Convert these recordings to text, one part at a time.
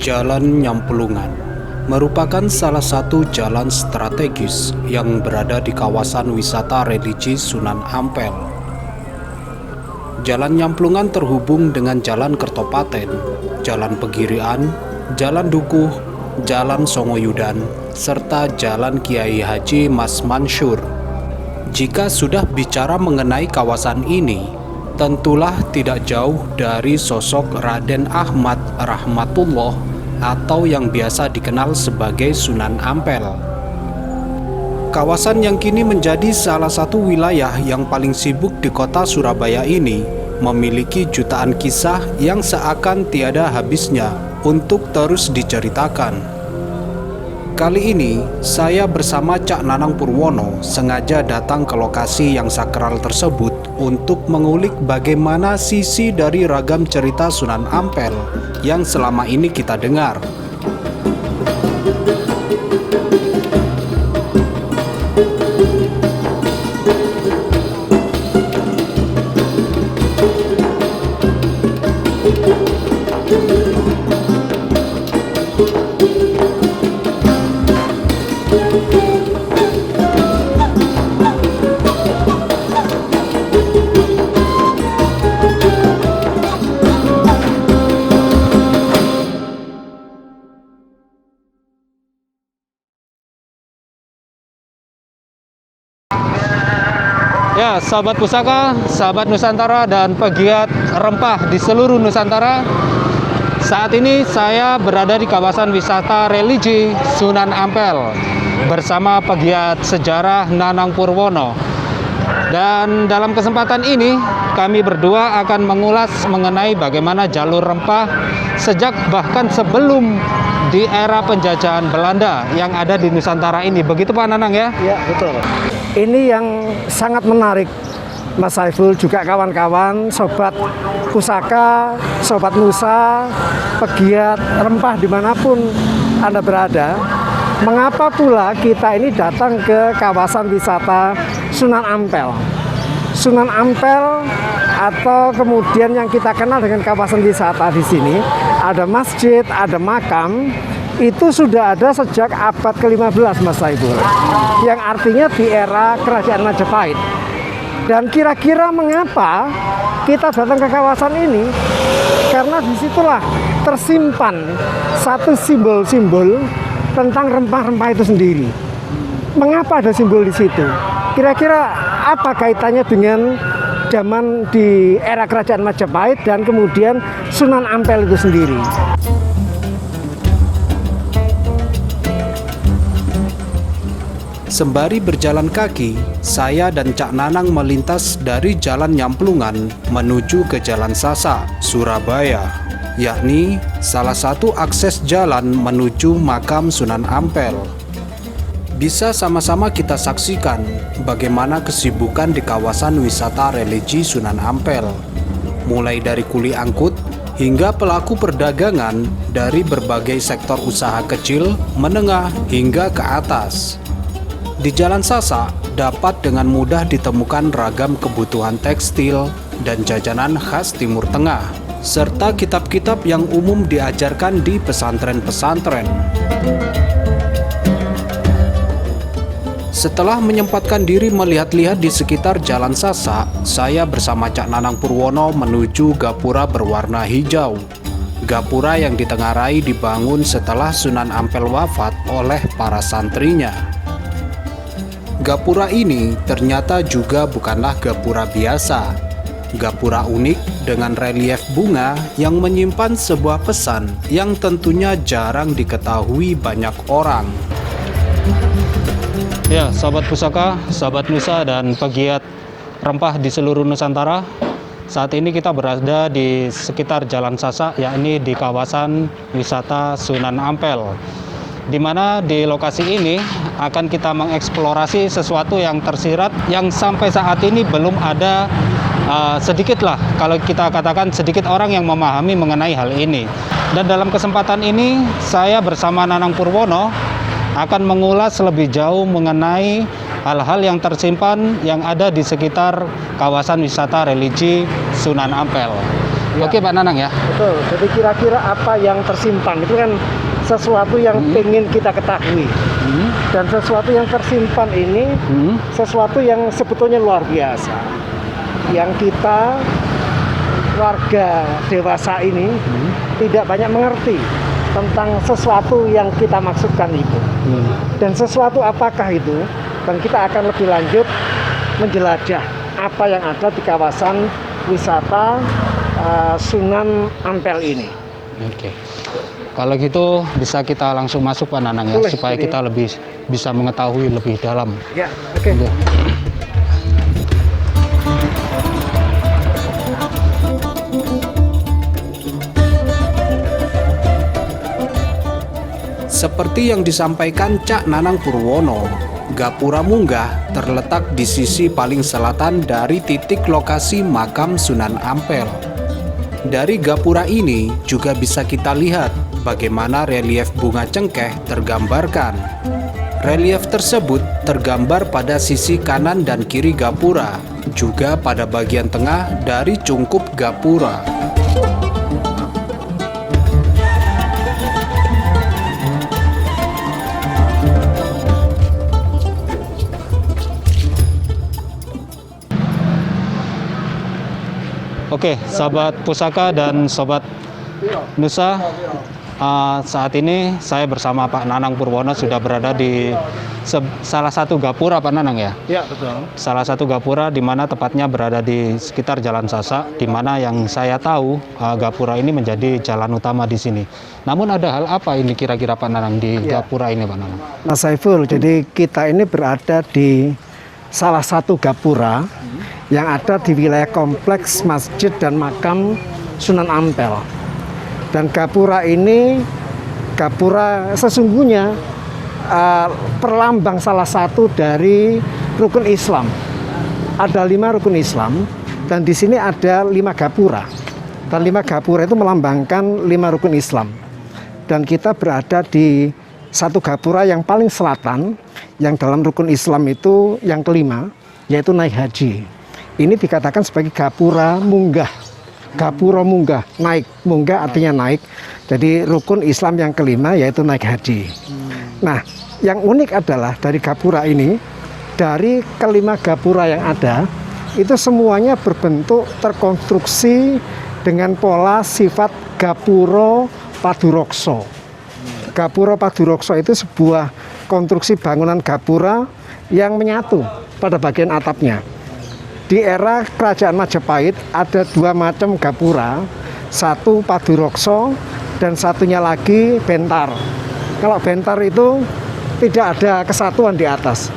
Jalan Nyamplungan merupakan salah satu jalan strategis yang berada di kawasan wisata religi Sunan Ampel. Jalan Nyamplungan terhubung dengan Jalan Kertopaten, Jalan Pegirian, Jalan Dukuh, Jalan Songoyudan, serta Jalan Kiai Haji Mas Mansur. Jika sudah bicara mengenai kawasan ini, tentulah tidak jauh dari sosok Raden Ahmad Rahmatullah atau yang biasa dikenal sebagai Sunan Ampel. Kawasan yang kini menjadi salah satu wilayah yang paling sibuk di kota Surabaya ini memiliki jutaan kisah yang seakan tiada habisnya untuk terus diceritakan. Kali ini, saya bersama Cak Nanang Purwono sengaja datang ke lokasi yang sakral tersebut untuk mengulik bagaimana sisi dari ragam cerita Sunan Ampel yang selama ini kita dengar. Ya, sahabat pusaka, sahabat Nusantara, dan pegiat rempah di seluruh Nusantara. Saat ini saya berada di kawasan wisata religi Sunan Ampel bersama pegiat sejarah Nanang Purwono. Dan dalam kesempatan ini kami berdua akan mengulas mengenai bagaimana jalur rempah sejak bahkan sebelum di era penjajahan Belanda yang ada di Nusantara ini. Begitu Pak Nanang ya? Ya, betul. Ini yang sangat menarik, Mas Saiful, juga kawan-kawan, sobat pusaka, sobat Nusa, pegiat rempah dimanapun Anda berada. Mengapa pula kita ini datang ke kawasan wisata Sunan Ampel? Sunan Ampel atau kemudian yang kita kenal dengan kawasan wisata di sini, ada masjid, ada makam, itu sudah ada sejak abad ke-15, Mas Saiful, yang artinya di era Kerajaan Majapahit. Dan kira-kira mengapa kita datang ke kawasan ini? Karena disitulah tersimpan satu simbol-simbol tentang rempah-rempah itu sendiri. Mengapa ada simbol di situ? Kira-kira apa kaitannya dengan zaman di era Kerajaan Majapahit dan kemudian Sunan Ampel itu sendiri? Sembari berjalan kaki, saya dan Cak Nanang melintas dari Jalan Nyamplungan menuju ke Jalan Sasa, Surabaya, yakni salah satu akses jalan menuju makam Sunan Ampel. Bisa sama-sama kita saksikan bagaimana kesibukan di kawasan wisata religi Sunan Ampel, mulai dari kuli angkut hingga pelaku perdagangan dari berbagai sektor usaha kecil, menengah, hingga ke atas. Di Jalan Sasa dapat dengan mudah ditemukan ragam kebutuhan tekstil dan jajanan khas Timur Tengah, serta kitab-kitab yang umum diajarkan di pesantren-pesantren. Setelah menyempatkan diri melihat-lihat di sekitar Jalan Sasa, saya bersama Cak Nanang Purwono menuju gapura berwarna hijau. Gapura yang ditengarai dibangun setelah Sunan Ampel wafat oleh para santrinya. Gapura ini ternyata juga bukanlah gapura biasa. Gapura unik dengan relief bunga yang menyimpan sebuah pesan yang tentunya jarang diketahui banyak orang. Ya, sahabat pusaka, sahabat Nusa, dan pegiat rempah di seluruh Nusantara. Saat ini kita berada di sekitar Jalan Sasa, yakni di kawasan wisata Sunan Ampel, di mana di lokasi ini akan kita mengeksplorasi sesuatu yang tersirat yang sampai saat ini belum ada sedikit lah, kalau kita katakan sedikit orang yang memahami mengenai hal ini. Dan dalam kesempatan ini saya bersama Nanang Purwono akan mengulas lebih jauh mengenai hal-hal yang tersimpan yang ada di sekitar kawasan wisata religi Sunan Ampel. Oke Pak Nanang ya. Betul. Jadi kira-kira apa yang tersimpan itu kan sesuatu yang ingin kita ketahui. Dan sesuatu yang tersimpan ini sesuatu yang sebetulnya luar biasa. Yang kita warga dewasa ini tidak banyak mengerti tentang sesuatu yang kita maksudkan itu. Dan sesuatu apakah itu? Dan kita akan lebih lanjut menjelajah apa yang ada di kawasan wisata Sunan Ampel ini. Oke. Kalau gitu bisa kita langsung masuk Pak Nanang ya, Boleh, supaya boleh. kita lebih bisa mengetahui lebih dalam. Ya, oke. Oke. Seperti yang disampaikan Cak Nanang Purwono, Gapura Munggah terletak di sisi paling selatan dari titik lokasi makam Sunan Ampel. Dari gapura ini juga bisa kita lihat bagaimana relief bunga cengkeh tergambarkan. Relief tersebut tergambar pada sisi kanan dan kiri gapura, juga pada bagian tengah dari cungkup gapura. Oke, sahabat pusaka dan sobat Nusa, saat ini saya bersama Pak Nanang Purwono sudah berada di salah satu gapura Pak Nanang ya. Ya, betul. Salah satu gapura di mana tepatnya berada di sekitar Jalan Sasak, di mana yang saya tahu gapura ini menjadi jalan utama di sini. Namun ada hal apa ini kira-kira Pak Nanang di gapura ini Pak Nanang? Mas Saiful, jadi kita ini berada di salah satu gapura yang ada di wilayah kompleks masjid dan makam Sunan Ampel. Dan gapura ini, gapura sesungguhnya perlambang salah satu dari rukun Islam. Ada 5 rukun Islam dan di sini ada 5 gapura. Dan 5 gapura itu melambangkan 5 rukun Islam. Dan kita berada di satu gapura yang paling selatan, yang dalam rukun Islam itu yang kelima, yaitu naik haji. Ini dikatakan sebagai gapura munggah. Gapura munggah, naik. Munggah artinya naik. Jadi rukun Islam yang kelima yaitu naik haji. Nah, yang unik adalah dari gapura ini, dari kelima gapura yang ada, itu semuanya berbentuk terkonstruksi dengan pola sifat gapura padurokso. Gapura padurokso itu sebuah konstruksi bangunan gapura yang menyatu pada bagian atapnya. Di era Kerajaan Majapahit ada 2 macam gapura, satu padurokso dan satunya lagi bentar. Kalau bentar itu tidak ada kesatuan di atas,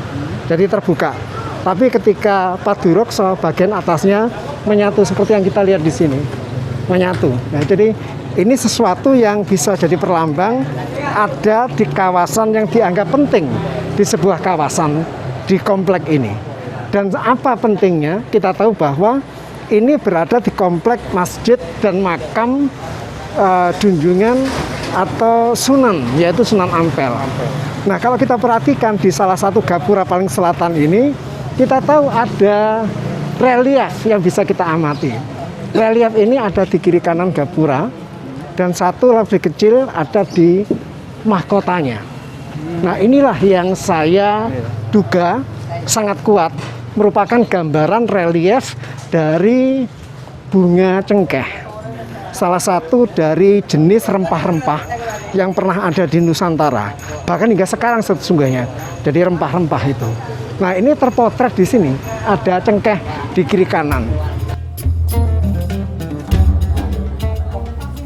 jadi terbuka. Tapi ketika padurokso bagian atasnya menyatu seperti yang kita lihat di sini, menyatu. Nah, jadi ini sesuatu yang bisa jadi perlambang ada di kawasan yang dianggap penting di sebuah kawasan di komplek ini. Dan apa pentingnya? Kita tahu bahwa ini berada di komplek masjid dan makam junjungan atau Sunan, yaitu Sunan Ampel. Nah, kalau kita perhatikan di salah satu gapura paling selatan ini, kita tahu ada relief yang bisa kita amati. Relief ini ada di kiri kanan gapura dan satu lebih kecil ada di mahkotanya. Nah, inilah yang saya duga sangat kuat merupakan gambaran relief dari bunga cengkeh. Salah satu dari jenis rempah-rempah yang pernah ada di Nusantara. Bahkan hingga sekarang sesungguhnya. Jadi rempah-rempah itu. Nah, ini terpotret di sini. Ada cengkeh di kiri kanan.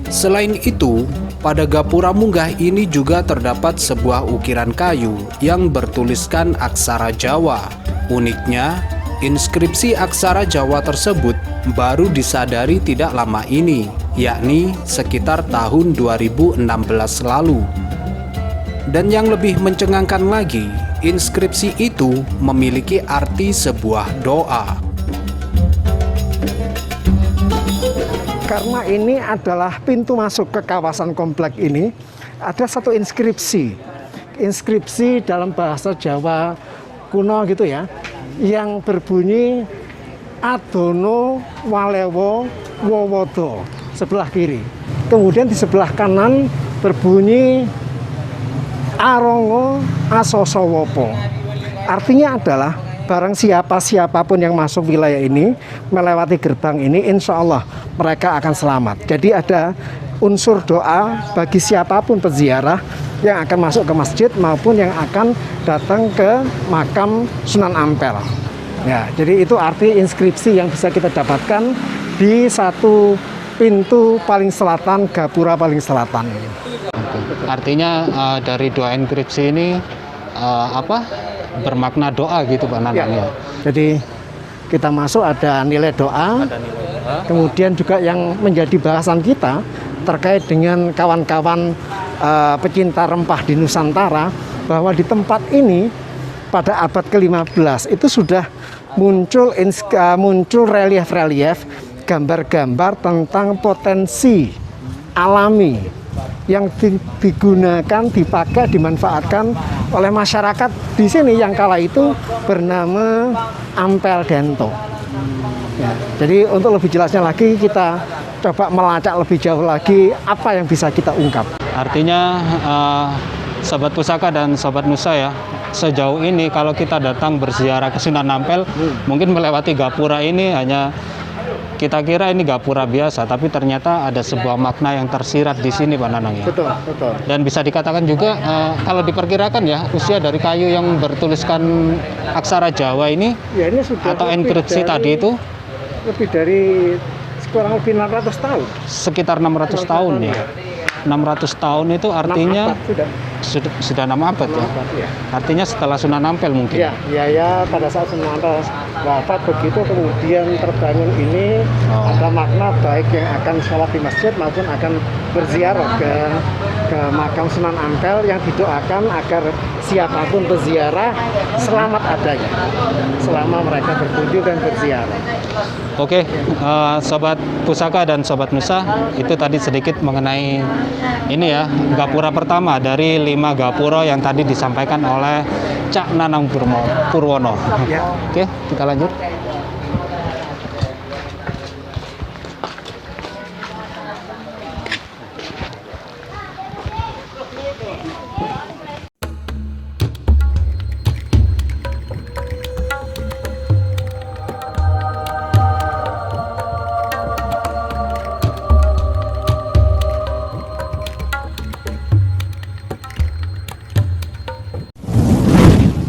Selain itu, pada gapura munggah ini juga terdapat sebuah ukiran kayu yang bertuliskan aksara Jawa. Uniknya, inskripsi aksara Jawa tersebut baru disadari tidak lama ini, yakni sekitar tahun 2016 lalu. Dan yang lebih mencengangkan lagi, inskripsi itu memiliki arti sebuah doa. Karena ini adalah pintu masuk ke kawasan komplek ini, ada satu inskripsi. Inskripsi dalam bahasa Jawa kuno gitu ya, yang berbunyi Adono Walewo Wowodo. sebelah kiri. Kemudian di sebelah kanan berbunyi Arongo Asosowopo. Artinya adalah barang siapapun yang masuk wilayah ini melewati gerbang ini, insya Allah mereka akan selamat. Jadi ada unsur doa bagi siapapun peziarah yang akan masuk ke masjid maupun yang akan datang ke makam Sunan Ampel. Ya, jadi itu arti inskripsi yang bisa kita dapatkan di satu pintu paling selatan, gapura paling selatan. Artinya dari dua inskripsi ini bermakna doa gitu Pak Nanang ya. Jadi kita masuk ada nilai doa. Kemudian juga yang menjadi bahasan kita terkait dengan kawan-kawan pecinta rempah di Nusantara, bahwa di tempat ini pada abad ke-15 itu sudah muncul relief-relief, gambar-gambar tentang potensi alami yang digunakan, dipakai, dimanfaatkan oleh masyarakat di sini yang kala itu bernama Ampel Dento. Ya, jadi untuk lebih jelasnya lagi kita coba melacak lebih jauh lagi apa yang bisa kita ungkap. Artinya Sobat Pusaka dan Sobat Nusa ya, sejauh ini kalau kita datang berziarah ke Sunan Ampel, mungkin melewati gapura ini hanya kita kira ini gapura biasa, tapi ternyata ada sebuah makna yang tersirat di sini Pak Nanang ya. Betul, betul. Dan bisa dikatakan juga kalau diperkirakan ya, usia dari kayu yang bertuliskan aksara Jawa ini, Ya, ini sudah atau inskripsi tadi itu lebih dari kurang lebih 600 tahun. sekitar 600 tahun ya. 600 tahun itu artinya 6 abad sudah 6 abad ya. ya. Artinya setelah Sunan Ampel mungkin. Ya, pada saat Sunan Ampel wafat begitu kemudian terbangun ini ada makna baik yang akan sholat di masjid maupun akan berziarah ke makam Sunan Ampel yang didoakan agar siapapun berziarah selamat adanya selama mereka berkunjung dan berziarah. Oke, Sobat Pusaka dan Sobat Nusa, itu tadi sedikit mengenai ini ya, gapura pertama dari 5 gapura yang tadi disampaikan oleh Cak Nanang Purwono. Ya. Oke, kita lanjut.